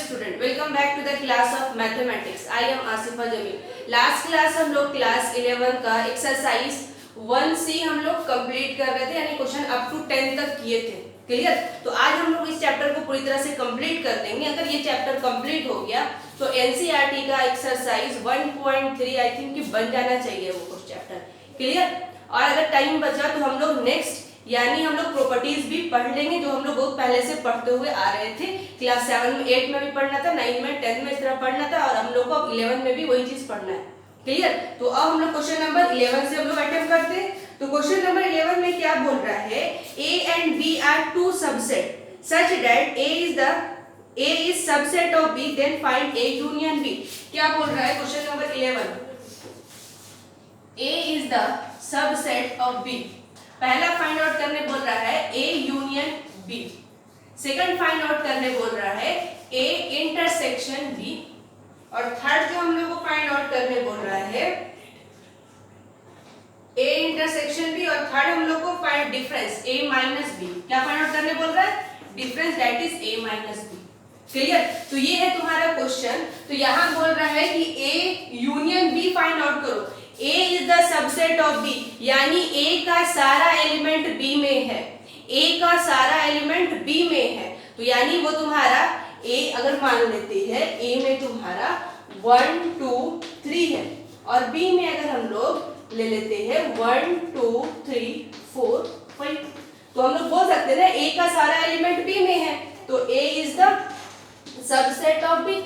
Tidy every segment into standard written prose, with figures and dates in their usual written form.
Student, welcome back to the class of mathematics. I am Asifa Jamil. Last class हम लोग class 11 का exercise 1C हम लोग कंप्लीट कर रहे थे, यानी क्वेश्चन अप टू 10 तक किए थे। क्लियर? तो आज हम लोग इस चैप्टर को पूरी तरह से कंप्लीट कर देंगे। अगर ये चैप्टर कंप्लीट हो गया तो एनसीईआरटी का एक्सरसाइज 1.3 आई थिंक कि बन जाना चाहिए वो चैप्टर। क्लियर? और अगर टाइम बचा तो हम लोग नेक्स्ट यानी हम लोग प्रॉपर्टीज भी पढ़ लेंगे, जो हम लोग बहुत पहले से पढ़ते हुए आ रहे थे। क्लास 7 में 8 में भी पढ़ना था, 9 में 10 में इस तरह पढ़ना था, और हम लोग को अब 11 में भी वही चीज पढ़ना है। क्लियर? तो अब हम लोग क्वेश्चन नंबर 11 से हम लोग अटेम्प्ट करते हैं। तो क्वेश्चन नंबर 11 में क्या बोल रहा है, A and B are two subset such that A is subset of B, then find A union B. क्या बोल रहा है question number 11, A is the subset of B. पहला फाइंड आउट करने बोल रहा है A union B. Second find out करने बोल रहा है ए इंटरसेक्शन बी। और थर्ड जो हम लोग को फाइंड आउट करने बोल रहा है ए इंटरसेक्शन बी, और थर्ड हम लोग को find difference A minus B. क्या फाइंड आउट करने बोल रहा है? Difference, that is A minus B. Clear? तो ये है तुम्हारा क्वेश्चन। तो यहां बोल रहा है कि A union B find out करो। A is the subset of B, यानी A का सारा एलिमेंट B में है। A का सारा एलिमेंट B में है, तो यानी वो तुम्हारा A अगर मान लेते हैं A में तुम्हारा 1 2 3 है, और B में अगर हम लोग ले लेते हैं 1 2 3 4 5, तो हम लोग बोल सकते हैं ना A का सारा एलिमेंट B में है, तो A is the subset of B।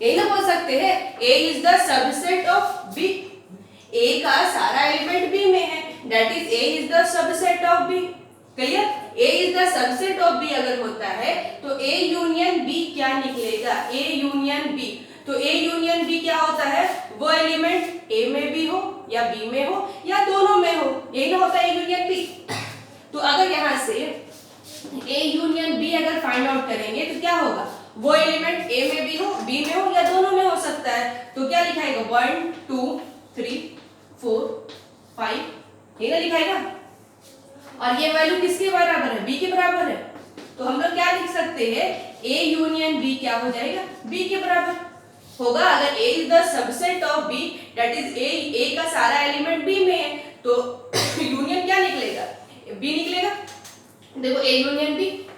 यही ना बोल सकते हैं, A is the subset of B। A का सारा एलिमेंट B में है, that is A is the subset of B। Clear? A is the subset of B अगर होता है तो A यूनियन B क्या निकलेगा? A union B। तो A यूनियन B क्या होता है? वो एलिमेंट A में भी हो या B में हो या दोनों में हो, यही ना होता है A यूनियन B। तो अगर यहाँ से A यूनियन B अगर फाइंड आउट करेंगे तो क्या होगा? वो एलिमेंट A में भी हो, B में हो या दोनों में हो सकता है। तो क्या लिखाएगा? 1 2 3 4 5 ये ना लिखाएगा। और ये वैल्यू किसके बराबर है? B के बराबर है। तो हम लोग क्या लिख सकते हैं? A यूनियन B क्या हो जाएगा? B के बराबर होगा। अगर A is the subset of B, that is A का सारा एलिमेंट B में है, तो यूनियन क्या निकलेगा? B निकलेगा। देखो A यूनियन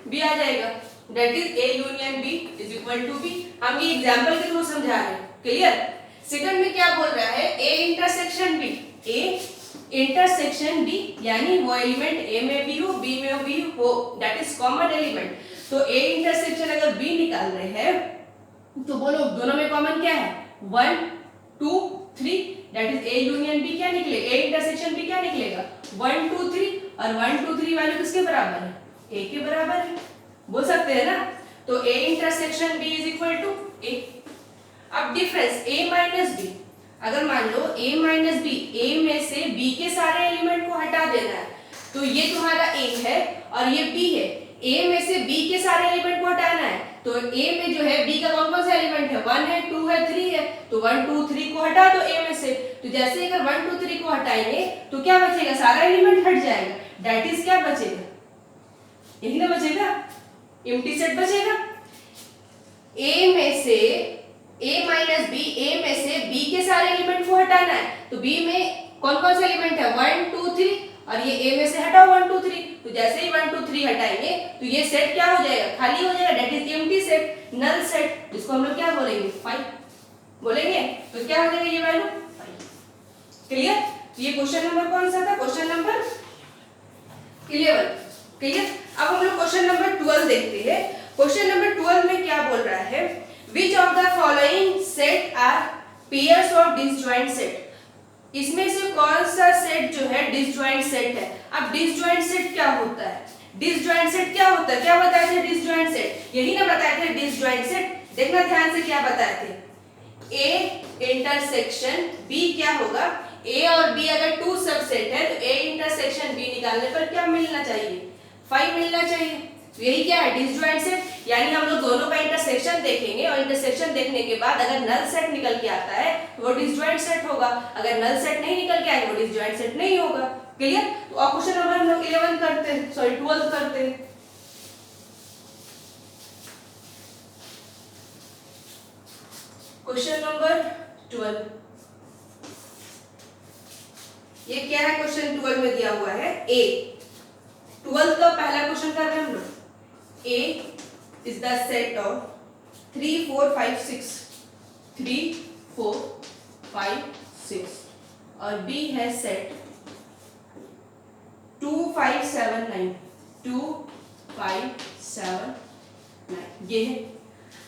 B आ जाएगा, that is A union B is equal to B। हम ये एग्जांपल के थ्रू समझा रहे हैं। क्लियर? सेकंड में क्या बोल रहा है? A intersection B। A intersection B यानी वो एलिमेंट A में भी हो, B में भी हो, दैट इज कॉमन एलिमेंट। तो A इंटरसेक्शन अगर B निकाल रहे हैं तो बोलो दोनों में कॉमन क्या है? 1 2 3, that is A union B क्या निकलेगा? A इंटरसेक्शन B क्या निकलेगा? 1 2 3, और 1 2 3 वैल्यू किसके बराबर है? A के बराबर है। बोल सकते हैं ना? तो A intersection B is equal to A। अब डिफरेंस A माइनस B, अगर मान लो A माइनस B, A में से B के सारे एलिमेंट को हटा देना है, तो ये तुम्हारा A है और ये B है। A में से B के सारे एलिमेंट को हटाना है, तो A में जो है B का कौन कौन सा एलिमेंट है? 1 है, 2 है, 3 है, तो 1 2 3 को हटा दो A में से। तो जैसे अगर 1 2 3 को हटाएंगे तो क्या बचेगा? सारा एलिमेंट हट जाएगा, दैट इज क्या बचेगा? यही ना बचेगा, एम्प्टी सेट बचेगा। A में से A माइनस B, A में से B के सारे एलिमेंट को हटाना है, तो B में कौन कौन से एलिमेंट है? 1 2 3, और ये A में से हटाओ 1 2 3, तो जैसे ही 1 2 3 हटाएंगे तो ये सेट क्या हो जाएगा? खाली हो जाएगा, that is empty set, null set, जिसको हम लोग क्या बोलेंगे? 5 बोलेंगे। तो क्या हो जाएगा ये वैल्यू? 5। क्लियर? ये क्वेश्चन नंबर कौन सा था? Question number 11। क्लियर? अब हम लोग क्वेश्चन नंबर 12 देखते हैं। क्वेश्चन नंबर 12 में क्या बोल रहा है? Which of the following set are pairs of disjoint set? इसमें से कौन सा सेट जो है डिसजॉइंट सेट है? अब डिसजॉइंट सेट क्या होता है? डिसजॉइंट सेट क्या होता है? क्या बताए थे डिसजॉइंट सेट? यही ना बताए थे डिसजॉइंट सेट। देखना ध्यान से क्या बताए थे। A इंटरसेक्शन B क्या होगा? A और B अगर टू सबसेट है तो A इंटरसेक्शन B निकालने पर क्या मिलना चाहिए? 5 मिलना चाहिए। तो यही क्या है? Disjoint set. यानी हम लोग दोनों का इंटरसेक्शन देखेंगे, और इंटरसेक्शन देखने के बाद अगर नल सेट निकल के आता है तो वो डिसजॉइंट सेट होगा। अगर नल सेट नहीं निकल के आएगा वो डिसजॉइंट सेट नहीं होगा। क्लियर? तो अब क्वेश्चन नंबर हम लोग 11 करते हैं, सॉरी 12 करते हैं। क्वेश्चन नंबर 12, ये क्या है? क्वेश्चन 12 में दिया हुआ है ए, 12 का पहला क्वेश्चन कर रहे हैं हम लोग। ए इज द सेट ऑफ 3 4 5 6, 3 4 5 6, और बी है सेट 2 5 7 9, 2 5 7 9, ये है।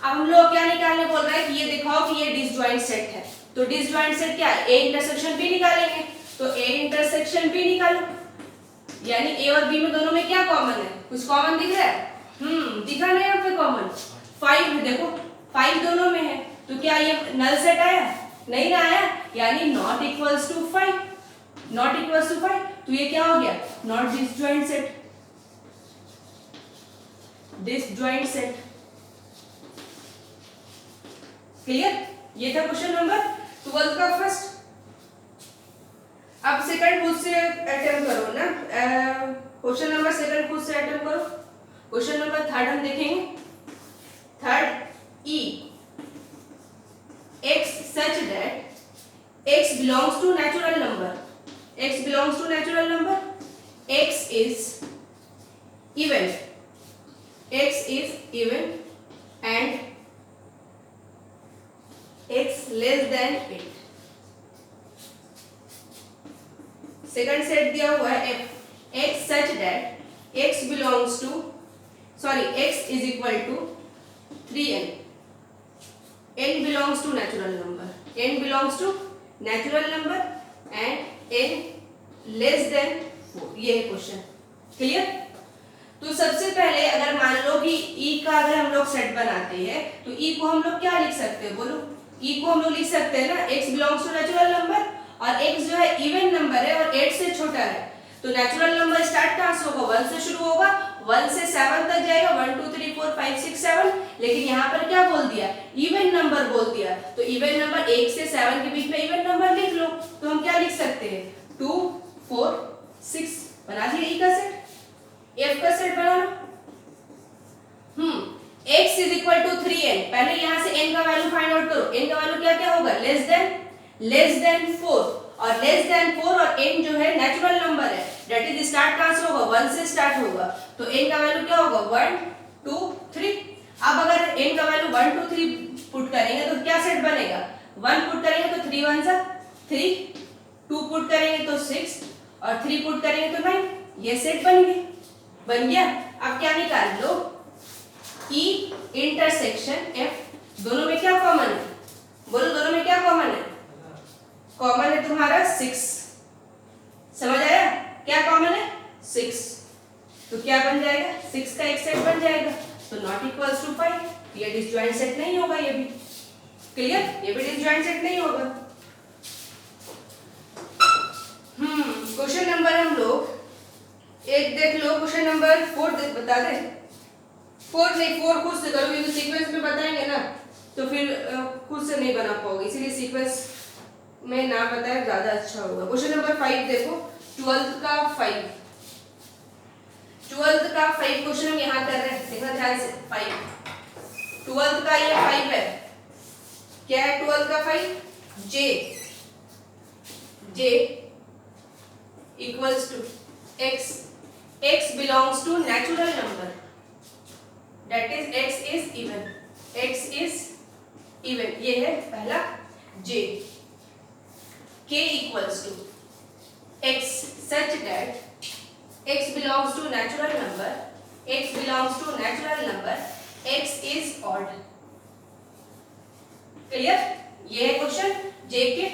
अब हम लोग क्या निकालने बोल रहे हैं कि ये दिखाओ कि ये डिसजॉइंट सेट है। तो डिसजॉइंट सेट क्या है? ए इंटरसेक्शन बी निकालेंगे। तो ए इंटरसेक्शन बी निकालो, यानी ए और बी में दोनों में क्या कॉमन है? कुछ कॉमन दिख रहा है? दिखा नहीं यहाँ पे कॉमन? 5 है, देखो 5 दोनों में है, तो क्या ये नल सेट आया? नहीं ना आया, यानी not equals to 5, not equals to 5, तो ये क्या हो गया? Not disjoint set, disjoint set. Clear? ये था क्वेश्चन नंबर 12 का फर्स्ट। अब सेकंड खुद से अटेम्प्ट करो ना, क्वेश्चन नंबर सेकंड खुद से अटेम्प्ट करो। क्वेश्चन नंबर थर्ड हम देखेंगे। Third E, x such that x belongs to natural number, x belongs to natural number, x is even, x is even and x less than 8। Second set दिया हुआ है x such that x belongs to, sorry, x is equal to 3n, n belongs to natural number, n belongs to natural number and n less than 4, ये है question. Clear? तो सबसे पहले अगर मान लो कि e का अगर हम लोग सेट बनाते हैं तो e को हम लोग क्या लिख सकते हैं? बोलो। e को हम लोग लिख सकते हैं ना x belongs to natural number, और x जो है इवन नंबर है और 8 से छोटा है, तो नेचुरल नंबर स्टार्ट कहां से होगा? 1 से शुरू होगा, 1 से 7 तक जाएगा, 1 2 3 4 5 6 7, लेकिन यहाँ पर क्या बोल दिया? इवन नंबर बोल दिया, तो इवन नंबर 1 से 7 के बीच में इवन नंबर लिख लो। तो हम क्या लिख सकते हैं? 2 4 6, बना दिया ई का सेट, f का सेट बना लो। x is equal to 3n, पहले यहाँ से n का वैल्यू फाइंड आउट करो। n का वैल्यू क्या क्या होगा? लेस देन 4, और लेस देन 4 और n जो है नेचुरल नंबर है, दैट इज स्टार्ट कहां से होगा? 1 से स्टार्ट होगा, तो n का वैल्यू क्या होगा? 1 2 3। अब अगर n का वैल्यू 1 2 3 पुट करेंगे तो क्या सेट बनेगा? 1 पुट करेंगे तो 3 1 जा 3, 2 पुट करेंगे तो 6, और 3 पुट करेंगे तो 9, ये सेट बन गया। अब क्या निकाल लो? e इंटरसेक्शन f, दोनों में क्या कॉमन है? बोलो, दोनों में क्या कॉमन है? कॉमन है तुम्हारा 6, समझ आया? क्या कॉमन है? 6, तो क्या बन जाएगा? 6 का एक सेट बन जाएगा, तो नॉट इक्वल्स टू 5, ये डिसजॉइंट सेट नहीं होगा। ये भी क्लियर? ये भी डिसजॉइंट सेट नहीं होगा। क्वेश्चन नंबर हम लोग एक देख लो, क्वेश्चन नंबर 4 बता दे। 4 नहीं, 4 खुद से करो, क्योंकि सीक्वेंस में बताएंगे ना तो फिर खुद से नहीं बना पाओगे, इसीलिए सीक्वेंस में ना बताए ज्यादा अच्छा होगा। क्वेश्चन नंबर 5 देखो, 12th का 5, 12th का 5 क्वेश्चन हम यहाँ कर रहे हैं, देखना ध्यान से। 5 12th का ये 5 है, क्या है 12th का 5? j equals to x belongs to natural number, that is x is even, x is even, ये है पहला j। k equals to x such that x belongs to natural number, x belongs to natural number, x is odd। Clear? ये है question j के।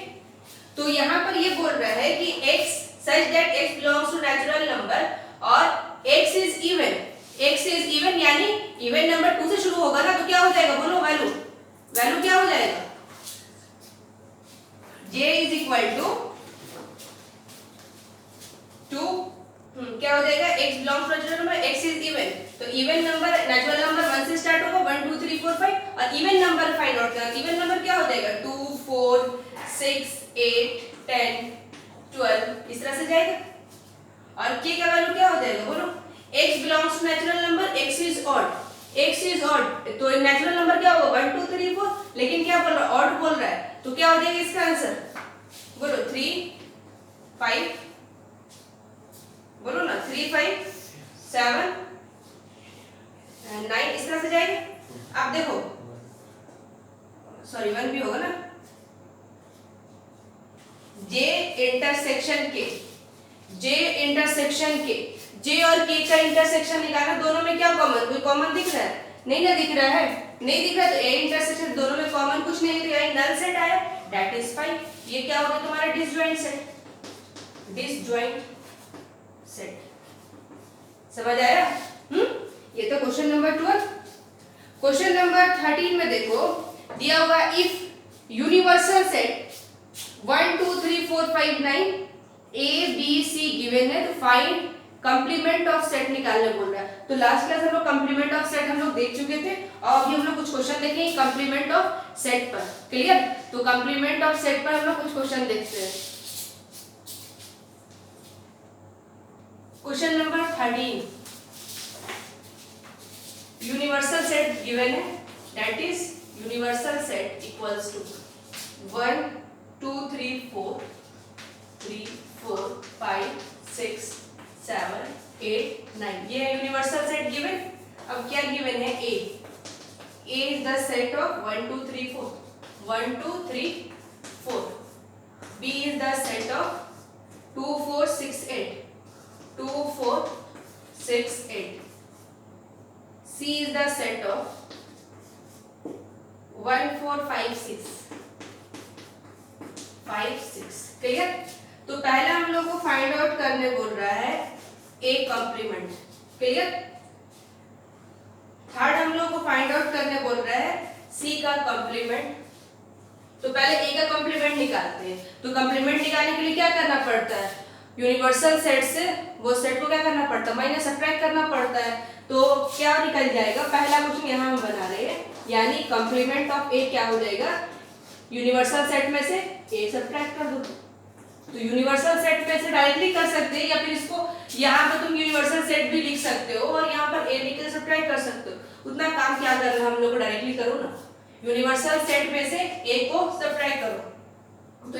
तो यहाँ पर ये बोल रहा है कि x such that x belongs to natural number और x is even, x is even यानी इवन नंबर 2 से शुरू होगा ना, तो क्या हो जाएगा? बोलो वैल्यू क्या हो जाएगा? j is equal to 2, क्या हो जाएगा? x belongs to natural number, x is even, तो इवन नंबर नेचुरल नंबर 1 से स्टार्ट होगा, 1 2 3 4 5, और इवन नंबर फाइंड आउट करना। इवन नंबर क्या हो जाएगा? 2 4 6 8 10 12, इस तरह से जाएगा। और k का वैल्यू क्या हो जाएगा? बोलो। x belongs to natural number, x is odd, x is odd, तो नेचुरल नंबर क्या होगा? 1 2 3 4, लेकिन क्या बोल रहा है, ऑड बोल रहा है, तो क्या हो जाएगा इसका आंसर, बोलो 3 5, बोलो ना 3 5 7 9, इस तरह से जाएगा। आप देखो, सॉरी 1 भी होगा ना, जे इंटरसेक्शन के, जे इंटरसेक्शन के, जे और के का इंटरसेक्शन निकालना, दोनों में क्या कॉमन, कोई कॉमन दिख रहा है, नहीं ना दिख रहा है, नहीं दिख रहा है, तो ए इंटरसेक्शन, दोनों में कॉमन कुछ नहीं है, तो यही नल सेट आया, दैट इज 5। ये क्या होगा तुम्हारा डिसजॉइंट सेट, डिसजॉइंट सेट, समझ आया? ये तो क्वेश्चन नंबर 12। क्वेश्चन नंबर 13 में देखो दिया हुआ, if universal set 1 2 3 4 5 9 A B C given है, तो फाइंड कंप्लीमेंट ऑफ सेट निकालने बोल रहा है। तो लास्ट क्लास हम लोग कंप्लीमेंट ऑफ सेट हम लोग देख चुके थे, और अभी हम लोग कुछ क्वेश्चन देखेंगे कंप्लीमेंट ऑफ सेट पर, क्लियर? तो कंप्लीमेंट ऑफ सेट पर हम लोग कुछ क्वेश्चन देखते हैं। Question number 13, universal set given है, that is universal set equals to 1 2 3 4 5 6 7 8 9, ये है यूनिवर्सल सेट गिवन। अब क्या गिवन है, A is the set of 1 2 3 4, 1 2 3 4, B is the set of 2 4 6 8, 2 4 6 8, C is the set of 1 4 5 6 5 6, clear? तो पहला हम लोग को फाइंड आउट करने बोल रहा है ए कॉम्प्लीमेंट, क्लियर? थर्ड हम लोग को फाइंड आउट करने बोल रहा है सी का कॉम्प्लीमेंट। तो पहले ए का कॉम्प्लीमेंट निकालते हैं। तो कॉम्प्लीमेंट निकालने के लिए क्या करना पड़ता है, यूनिवर्सल सेट से वो सेट को क्या करना पड़ता है, माइनस सब्ट्रैक्ट करना पड़ता है। तो क्या निकल जाएगा, पहला क्वेश्चन यहाँ हम बना रहे हैं, यानी कॉम्प्लीमेंट ऑफ ए क्या हो जाएगा, यूनिवर्सल सेट में से ए सब्ट्रैक्ट कर दो। तो यूनिवर्सल सेट में से डायरेक्टली कर सकते हैं, या फिर इसको यहाँ पे तुम यूनिवर्सल सेट भी लिख सकते हो और यहाँ पर ए लिख के सब्ट्रैक्ट कर सकते हो। उतना काम क्या करना, हम लोग को डायरेक्टली करो ना, यूनिवर्सल सेट में से ए को सब्ट्रैक्ट करो। तो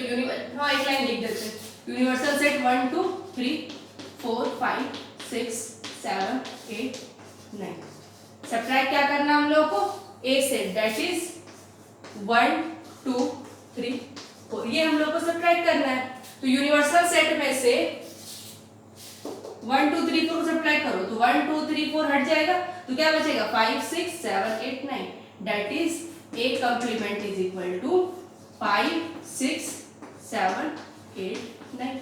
हाँ एक लाइन लिख देते हैं, यूनिवर्सल सेट 1 2 3 4 5 6 7 8 9, सब्ट्रैक्ट क्या करना हम लोग को, ए सेट दैट इज 1 2 3 4, ये हम लोग को सब्ट्रैक्ट करना है। तो यूनिवर्सल सेट में से 1 2 3 4 सब्ट्रैक्ट करो, तो 1 2 3 4 हट जाएगा, तो क्या बचेगा 5 6 7 8 9, that is A complement is equal to 5 6 7 8 9,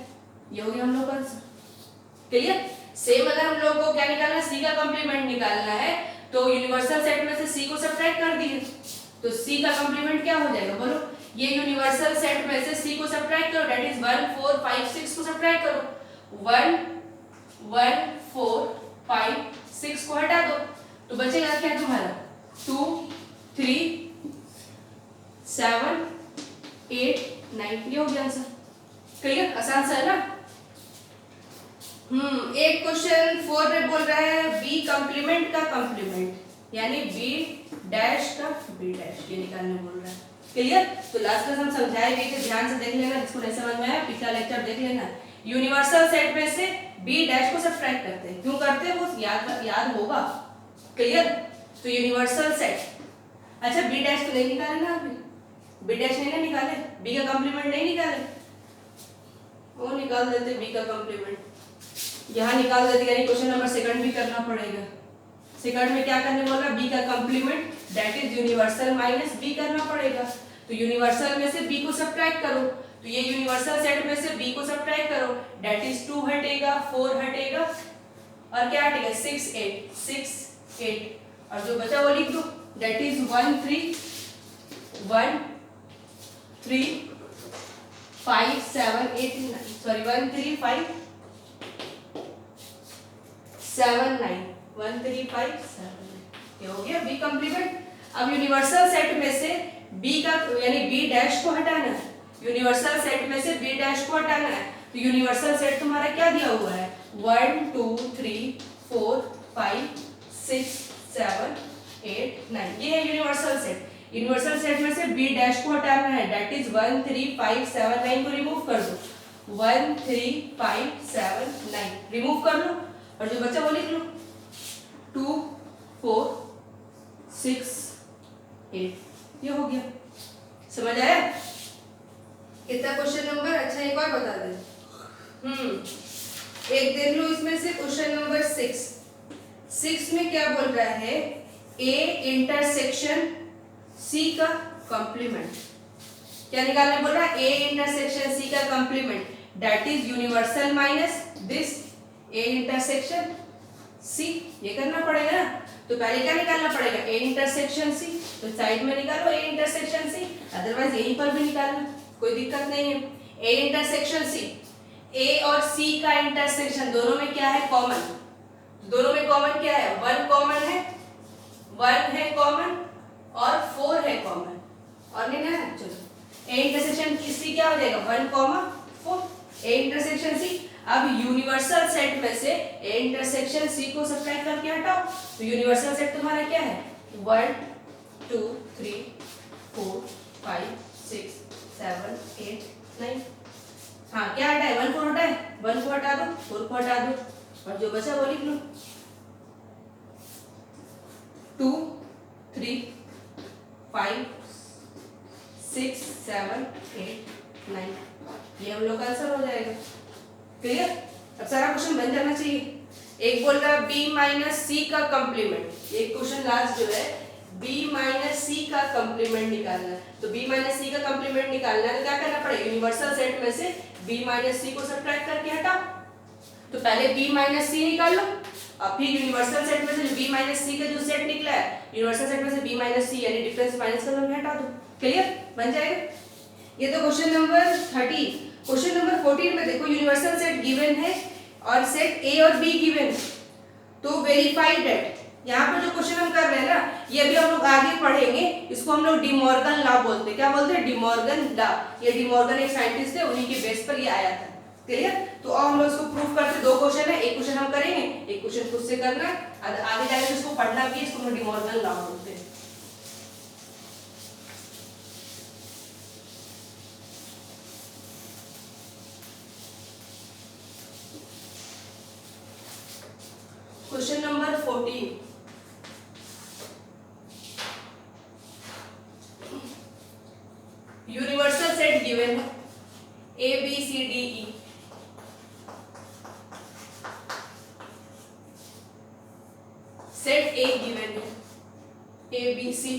ये हो गया हम लोग का आंसर, क्लियर? सेम अगर हम लोग को क्या निकालना है, सी का कॉम्प्लीमेंट निकालना है, तो यूनिवर्सल सेट में से सी को सब्ट्रैक्ट कर दिए, तो सी का कॉम्प्लीमेंट क्या हो जाएगा, बोलो? ये यूनिवर्सल सेट में से सी को सब्ट्रैक्ट करो, दैट इज 1 4 5 6 को सब्ट्रैक्ट करो, 1 1 4 5 6 को हटा दो, तो बचेगा क्या तुम्हारा 2 3 7 8 9, ये हो गया आंसर, क्लियर? आसान सा है ना। एक क्वेश्चन 4 में बोल रहा है बी कॉम्प्लीमेंट का कॉम्प्लीमेंट, यानी बी डैश का बी डैश, ये निकालने बोल रहा है, क्लियर? तो लास्ट क्लास हम समझाए गए थे, ध्यान से देख लेना, जिसको नहीं समझ में आया पिछला लेक्चर देख लेना। यूनिवर्सल सेट में से बी डैश को सब्ट्रैक्ट करते हैं, क्यों करते हैं वो याद होगा, क्लियर? तो यूनिवर्सल सेट, अच्छा बी डैश तो नहीं निकाले ना अभी, बी डैश नहीं ना निकाले, बी का कॉम्प्लीमेंट नहीं निकाले, वो निकाल देते बी का कॉम्प्लीमेंट, यहाँ निकाल देते, यानी क्वेश्चन नंबर सेकंड भी करना पड़ेगा। सेकंड में क्या करने बोल रहा है, बी का complement that is universal minus B करना पड़ेगा। तो यूनिवर्सल में से बी को सब्ट्रैक्ट करो, तो ये यूनिवर्सल सेट में से बी को सब्ट्रैक्ट करो, दैट इज 2 हटेगा 4 हटेगा और क्या हटेगा 6 8, और जो बचा वो लिख दो, दैट इज 1 3 5 7 8 9, सॉरी 1 3 5 7 9, 1 3 5 7 9, ये हो गया बी कॉम्प्लीमेंट। अब यूनिवर्सल सेट में से बी का यानी बी डैश को हटाना है, यूनिवर्सल सेट में से बी डैश को हटाना है, तो यूनिवर्सल सेट तुम्हारा क्या दिया हुआ है 1 2 3 4 5 6 7 8 9, ये है यूनिवर्सल सेट। यूनिवर्सल सेट में से बी डैश को हटाना है, दैट इज 1 3 5 7 9 को रिमूव कर दो, 1 3 5 7 9 रिमूव कर लो और जो बचा वो लिख लो, 2 4 6 8। ये हो गया, समझ आया कितना क्वेश्चन नंबर। अच्छा एक और बता दे, एक देख लो इसमें से क्वेश्चन नंबर 6 में क्या बोल रहा है, ए इंटरसेक्शन सी का कॉम्प्लीमेंट। क्या निकालने बोल रहा है, ए इंटरसेक्शन सी का complement, that is universal minus this A intersection C. ये करना पड़ेगा ना, तो पहले क्या निकालना पड़ेगा, ए इंटरसेक्शन सी, तो साइड में निकालो ए इंटरसेक्शन सी, अदरवाइज यहीं पर भी निकालना, कोई दिक्कत नहीं है। ए इंटरसेक्शन सी, ए और सी का इंटरसेक्शन दोनों में क्या है कॉमन, दोनों में कॉमन क्या है, 1 कॉमन है, 1 है कॉमन और 4 है कॉमन, और नहीं ना, चलो ए इंटरसेक्शन सी क्या हो जाएगा, 1 4, ए इंटरसेक्शन सी। अब यूनिवर्सल सेट में से ए इंटरसेक्शन सी को सब्ट्रैक्ट करके हटाओ, तो यूनिवर्सल सेट तुम्हारा क्या है, 1 2 3 4 5 6 7 8 9। हाँ क्या हटा है, 1 को हटा है, 1 को हटा दो, 4 को हटा दो और जो बचा वो लिख लो, 2 3 5 6 7 8 9। ये हम लोग का आंसर हो जाएगा। क्लियर, अब सारा क्वेश्चन बन जाना चाहिए। एक बोल रहा है बी माइनस सी का कॉम्प्लीमेंट, एक क्वेश्चन लास्ट जो है बी माइनस सी का कॉम्प्लीमेंट निकालना है, तो बी माइनस सी का कॉम्प्लीमेंट निकालना है तो क्या करना पड़ेगा, यूनिवर्सल सेट में से बी माइनस सी को सब्ट्रैक्ट करके हटाओ, तो पहले बी माइनस सी निकाल लो, अब फिर यूनिवर्सल सेट में से जो बी माइनस सी का जो सेट निकला है, यूनिवर्सल सेट में से बी माइनस सी यानी डिफरेंस माइनस करके हटा दो। क्लियर, बन जाएगा। ये तो क्वेश्चन नंबर 30। क्वेश्चन नंबर 14 में देखो, यूनिवर्सल सेट गिवन है और सेट ए और बी गिवन, तो वेरीफाई दैट। यहाँ पर जो क्वेश्चन हम कर रहे हैं ना, ये अभी हम लोग आगे पढ़ेंगे, इसको हम लोग डिमॉर्गन लॉ बोलते हैं। क्या बोलते हैं, डिमॉर्गन लॉ। ये डिमॉर्गन एक साइंटिस्ट है, उन्हीं के बेस पर ये आया था। क्लियर, तो अब हम लोग इसको प्रूफ करते, 2 क्वेश्चन है, एक क्वेश्चन हम करेंगे, एक क्वेश्चन खुद से करना, आगे जाकर इसको पढ़ना भी, इसको हम डिमॉर्गन लॉ बोलते हैं। Question number 14, universal set given है A B C D E, set A given है A B C,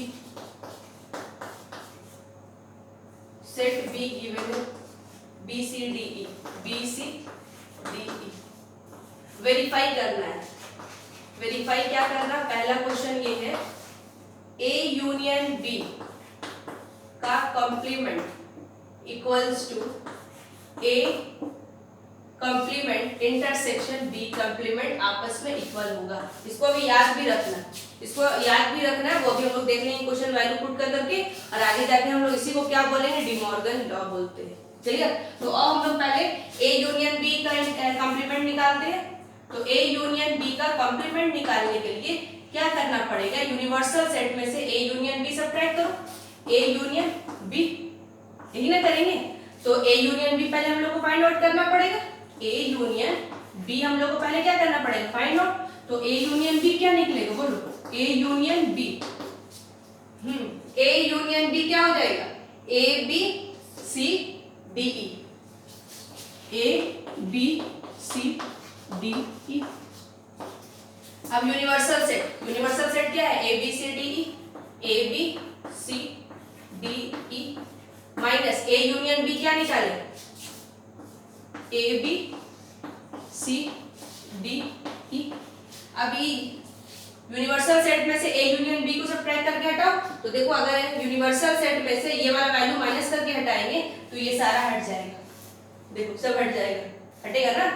set B given है B C D E, B C D E. Verify करना है, वेरीफाई क्या करना, पहला क्वेश्चन ये है, ए यूनियन बी का complement equals to A complement intersection B complement आपस में इक्वल होगा। इसको भी याद भी रखना, इसको याद भी रखना है, वो भी हम लोग देख लेंगे क्वेश्चन वैल्यू पुट कर करके, और आगे जाके हम लोग इसी को क्या बोलेंगे, डिमॉर्गन लॉ बोलते हैं। चलिए, तो अब हम लोग पहले ए यूनियन बी का कॉम्प्लीमेंट निकालते हैं। तो ए यूनियन बी का कॉम्प्लीमेंट निकालने के लिए क्या करना पड़ेगा, यूनिवर्सल सेट में से ए यूनियन बी सब्ट्रैक्ट करो, ए यूनियन बी, यही ना करेंगे। तो ए यूनियन बी पहले हम लोग को फाइंड आउट करना पड़ेगा, ए यूनियन बी हम लोग को पहले क्या करना पड़ेगा, फाइंड आउट। तो ए यूनियन बी क्या निकलेगा, बोलो, A union B, A union B क्या हो जाएगा, A B C D E, A B C D E. अब यूनिवर्सल सेट, यूनिवर्सल सेट क्या है, A B C D E, A B C D E minus A union B क्या निकाले, ए B C D ई। अभी universal set में से ए union B को subtract करके हटाओ, तो देखो अगर यूनिवर्सल सेट में से ये वाला वैल्यू माइनस करके हटाएंगे तो ये सारा हट जाएगा, देखो सब हट जाएगा, हटेगा ना।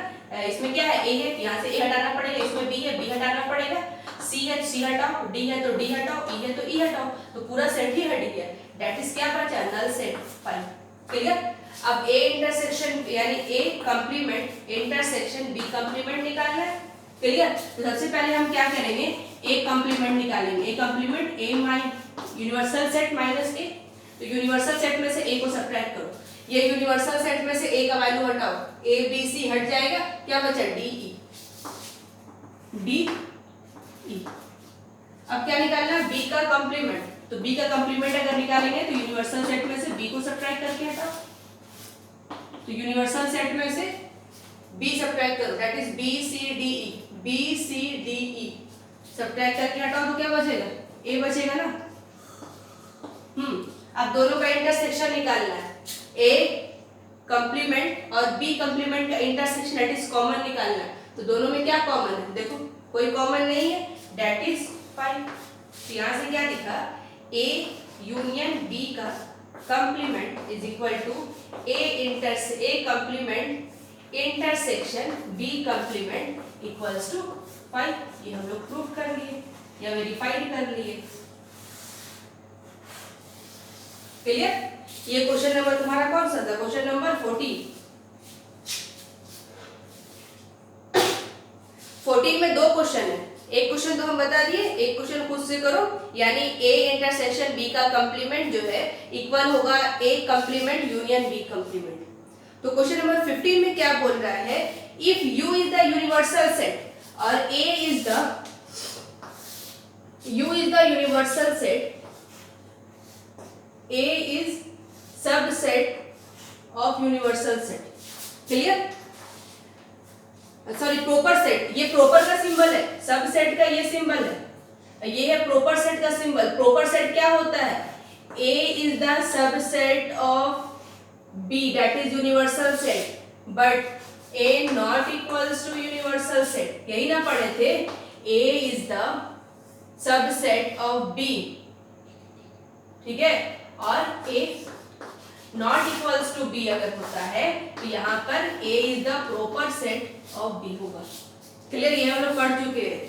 इसमें क्या है, ए है, यहाँ से ए हटाना पड़ेगा, इसमें बी है, बी हटाना पड़ेगा, सी है तो सी हटाओ, डी है तो डी हटाओ, ई है तो ई हटाओ, तो पूरा सेट ही हट गया, दैट इज क्या बचा, नल सेट, फाइन। क्लियर। अब ए इंटरसेक्शन यानी A complement intersection B complement निकालना है। क्लियर। तो सबसे पहले हम क्या करेंगे, ए कॉम्प्लीमेंट निकालेंगे, ए कॉम्प्लीमेंट ए माइन यूनिवर्सल सेट माइनस ए, तो यूनिवर्सल सेट में से ए को सब्ट्रैक्ट करो, ये यूनिवर्सल सेट में से ए का वैल्यू हटाओ, ए बी सी हट जाएगा, क्या बचा डी ई, डी ई। अब क्या निकालना, बी का कंप्लीमेंट, तो बी का कंप्लीमेंट अगर निकालेंगे तो यूनिवर्सल सेट में से बी को सब्ट्रैक्ट करके हटाओ, तो यूनिवर्सल सेट में से बी सब्ट्रैक्ट करो, that is B C D E, B C D E subtract करके हटाओ तो क्या बचेगा, ए बचेगा ना। अब दोनों का इंटरसेक्शन निकालना है, ए कंप्लीमेंट और बी कंप्लीमेंट का इंटरसेक्शन दैट इज कॉमन निकालना है, तो दोनों में क्या कॉमन है, देखो कोई कॉमन नहीं है, दैट इज 5। तो यहां से क्या दिखा, ए यूनियन बी का complement is equal to A complement intersection B complement equals to 5। ये हम लोग प्रूव कर लिए या वेरीफाइड कर लिए। क्लियर। ये क्वेश्चन नंबर तुम्हारा कौन सा था, क्वेश्चन नंबर 14 में दो क्वेश्चन है, एक क्वेश्चन तो हम बता दिए, एक क्वेश्चन खुद से करो, यानी ए इंटरसेक्शन बी का कंप्लीमेंट जो है इक्वल होगा A complement union B complement. तो क्वेश्चन नंबर 15 में क्या बोल रहा है, if U is the universal set और A is the universal set, A is subset of universal set। Clear, sorry proper set, ये प्रॉपर का सिंबल है, सबसेट का ये सिंबल है, ये है प्रॉपर सेट का सिंबल। प्रॉपर सेट क्या होता है, A is the subset of B that is universal set but A not equals to universal set। यही ना पढ़े थे, A is the subset of B, ठीक है, और A not equals to B अगर होता है तो यहाँ पर A is the proper set of B होगा। क्लियर, ये हम लोग पढ़ चुके हैं,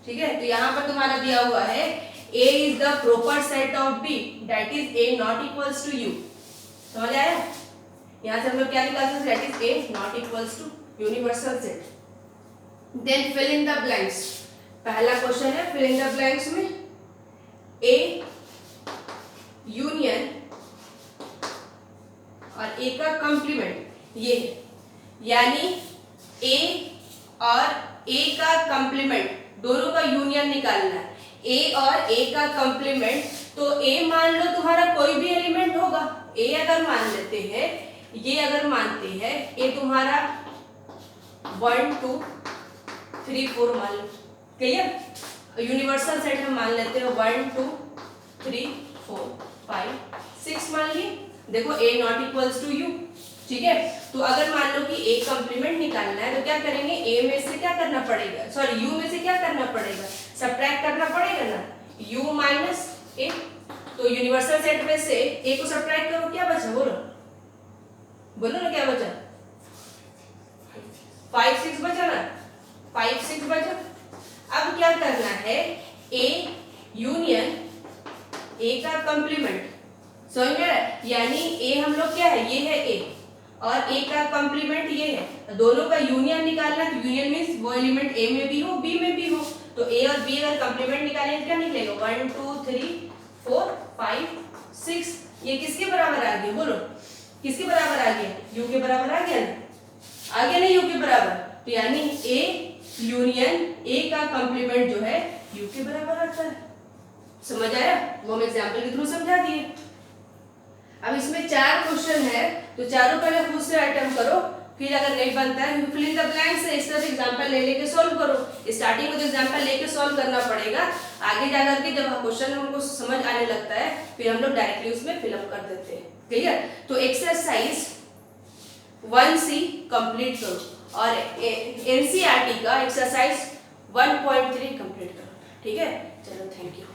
ठीक है। तो यहाँ पर तुम्हारा दिया हुआ है A is the proper set of B that is A not equals to U। समझ आया, यहाँ से हम लोग क्या निकाल सकते हैं, that is A not equals to universal set. Then fill in the blanks, पहला क्वेश्चन है फिल इन द ब्लैंक्स में A यूनियन और ए का कंप्लीमेंट ये है, यानी ए और ए का कंप्लीमेंट दोनों का यूनियन निकालना है, ए और ए का कंप्लीमेंट। तो ए मान लो तुम्हारा कोई भी एलिमेंट होगा, ए अगर मान लेते हैं, ये अगर मानते हैं ए तुम्हारा 1 2 3 4 मान लो। क्लियर, यूनिवर्सल सेट हम मान लेते हैं 1 2 3 4 5 6 मान लिए। देखो A not equals to U, ठीक है। तो अगर मान लो कि A कंप्लीमेंट निकालना है तो क्या करेंगे, A में से क्या करना पड़ेगा, सॉरी U में से क्या करना पड़ेगा, सब्ट्रैक्ट करना पड़ेगा ना, U माइनस A। तो यूनिवर्सल सेट में से A को सब्ट्रैक्ट करो, क्या बचा, बोलो बोलो ना, क्या बचा, 5 6 बचा ना, 5 6 बचा। अब क्या करना है, A यूनियन A का कंप्लीमेंट, समझ में, यानी A हम लोग क्या है, ये है A और A का कंप्लीमेंट ये है, दोनों का यूनियन निकालना है। तो यूनियन मींस वो एलिमेंट A में भी हो B में भी हो, तो A और B अगर कंप्लीमेंट निकालेंगे क्या निकलेगा, 1 2 3 4 5 6। ये किसके बराबर आ गया, बोलो किसके बराबर आ गया, U के बराबर आ गया ना, आ गया नहीं U के बराबर। तो यानी A यूनियन A का कंप्लीमेंट जो है U के बराबर आता है। समझ आया, वो हम एग्जांपल के थ्रू समझा दिए। अब इसमें 4 क्वेश्चन है, तो चारों पहले खुद से अटेम्प्ट करो, फिर अगर नहीं बनता है फिल इन द ब्लैंक्स से इस तरह से एग्जांपल ले लेके सॉल्व करो। स्टार्टिंग में तो एग्जांपल लेके सॉल्व करना पड़ेगा, आगे जाकर के जब क्वेश्चन हमको समझ आने लगता है फिर हम लोग डायरेक्टली उसमें फिलअप कर देते हैं। क्लियर, तो एक्सरसाइज 1C कंप्लीट करो और NCERT का एक्सरसाइज 1.3 कंप्लीट करो, ठीक है। चलो, थैंक यू।